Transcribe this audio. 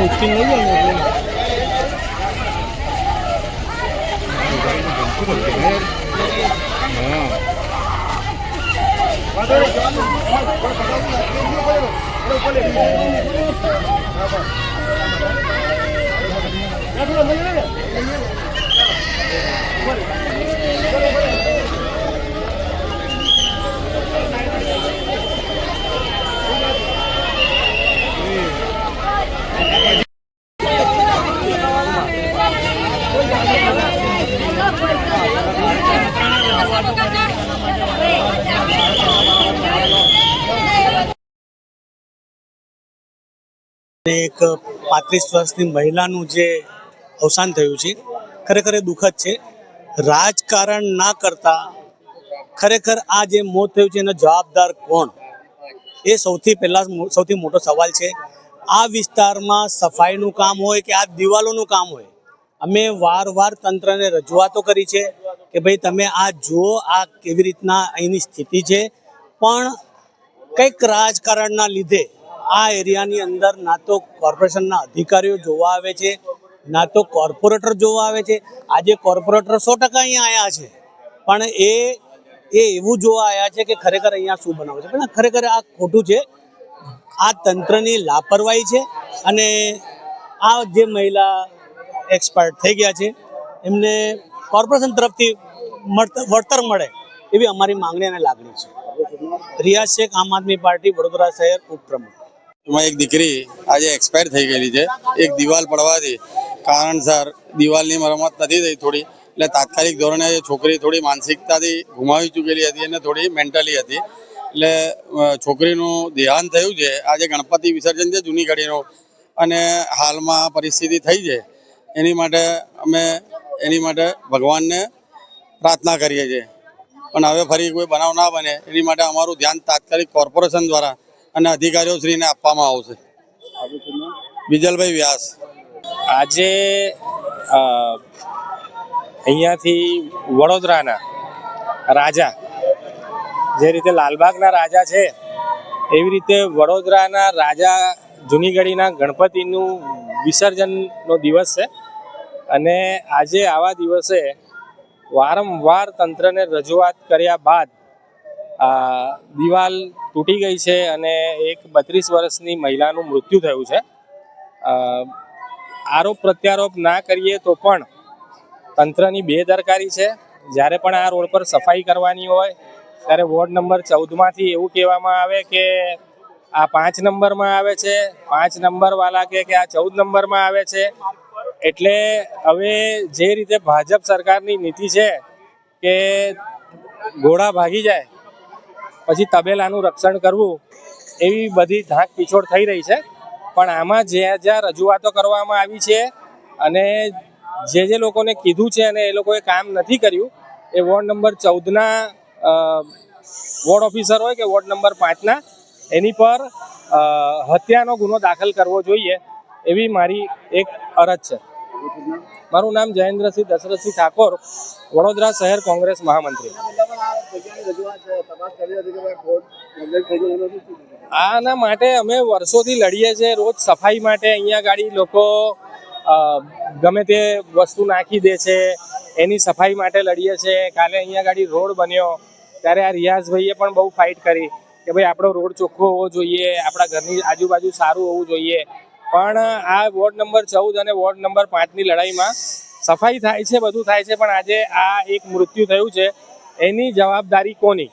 મુશ્કેલ નહીં જાય એક 35 વર્ષની મહિલાનું જે અવસાન થયું છે ખરેખર દુઃખદ છે. રાજકારણ ના કરતા ખરેખર આ જે મોત થયું છે એનો જવાબદાર કોણ, એ સૌથી મોટો સવાલ છે. આ વિસ્તારમાં સફાઈનું કામ હોય કે આ દિવાલોનું કામ હોય, અમે વારવાર તંત્રને રજૂઆતો કરી છે કે ભાઈ તમે આ જુઓ, આ કેવી રીતના અહીંની સ્થિતિ છે. પણ કંઈક રાજકારણના લીધે આ એરિયાની અંદર ના તો કોર્પોરેશનના અધિકારીઓ જોવા આવે છે, ના તો કોર્પોરેટર જોવા આવે છે. આજે કોર્પોરેટર 100% અહીંયા આવ્યા છે, પણ એ એવું જોવા આવ્યા છે કે ખરેખર અહીંયા શું બનાવે છે. પણ ખરેખર આ ખોટું છે. આ તંત્રની લાપરવાહી છે. અને આ જે મહિલા એક્સપાયર્ડ થઈ ગયા છે એમને કોર્પોરેશન તરફથી વળતર મળે એવી અમારી માંગણી અને લાગણી છે. રિયાઝ શેખ, આમ આદમી પાર્ટી, વડોદરા શહેર ઉપપ્રમુખ. એમાં એક દીકરી આજે એક્સપાયર થઈ ગયેલી છે. એક દિવાલ પડવાથી કારણસર દિવાલની મરમ્મત નથી થઈ થોડી, એટલે તાત્કાલિક ધોરણે છોકરી થોડી માનસિકતાથી ગુમાવી ચૂકેલી હતી અને થોડી મેન્ટલી હતી, એટલે છોકરીનું દેહાંત થયું છે. આજે ગણપતિ વિસર્જન છે જૂની ઘડીનું, અને હાલમાં પરિસ્થિતિ થઈ છે. એની માટે ભગવાનને પ્રાર્થના કરીએ છીએ. પણ હવે ફરી કોઈ બનાવ ના બને એની માટે અમારું ધ્યાન તાત્કાલિક કોર્પોરેશન દ્વારા અને અધિકારીઓ શ્રીને આપવામાં આવશે. વિજલભાઈ વ્યાસ. આજે અહીંયાથી વડોદરાના રાજા, જે રીતે લાલબાગના રાજા છે એવી રીતે વડોદરાના રાજા જૂની ગઢીના ગણપતિનું વિસર્જનનો દિવસ છે. અને આજે આવા દિવસે વારંવાર તંત્રને રજૂઆત કર્યા બાદ દિવાલ તૂટી ગઈ છે અને એક 32 વર્ષની મહિલાનું મૃત્યુ થયું છે. આરોપ પ્રત્યારોપ ના કરીએ તો પણ તંત્રની બેદરકારી છે. જ્યારે પણ આ રોડ પર સફાઈ કરવાની હોય ત્યારે વોર્ડ નંબર 14માંથી એવું કહેવામાં આવે કે આ 5 નંબરમાં આવે છે, 5 નંબરવાળા કે આ 14 નંબરમાં આવે છે. એટલે હવે જે રીતે ભાજપ સરકારની નીતિ છે કે ઘોડા ભાગી જાય પછી તબેલાનું રક્ષણ કરવું, એવી બધી ઢાંક પીછોડ થઈ રહી છે. પણ આમાં જ્યાં રજૂઆતો કરવામાં આવી છે અને જે લોકોને કીધું છે અને એ લોકોએ કામ નથી કર્યું, એ વોર્ડ નંબર 14ના વોર્ડ ઓફિસર હોય કે વોર્ડ નંબર 5ના, એની પર હત્યાનો ગુનો દાખલ કરવો જોઈએ એવી મારી એક અરજ છે. મારું નામ જયેન્દ્રસિંહ દશરથસિંહ ઠાકોર, વડોદરા શહેર કોંગ્રેસ મહામંત્રી. આના માટે અમે વર્ષોથી લડીએ છીએ. રોજ સફાઈ માટે અહીંયા ગાડી લોકો ગમે તે વસ્તુ નાખી દે છે, એની સફાઈ માટે લડીએ છીએ. કાલે અહીંયા ગાડી રોડ બન્યો ત્યારે આ રિયાઝભાઈએ પણ બહુ ફાઇટ કરી. કે ભાઈ આપણો રોડ ચોખ્ખો હોવો જોઈએ, આપણા ઘરની આજુબાજુ સારું હોવું જોઈએ, પણ આ વોર્ડ નંબર 14 અને વોર્ડ નંબર 5ની લડાઈમાં સફાઈ થાય છે, બધું થાય છે, પણ આજે આ એક મૃત્યુ થયું છે, એની જવાબદારી કોની?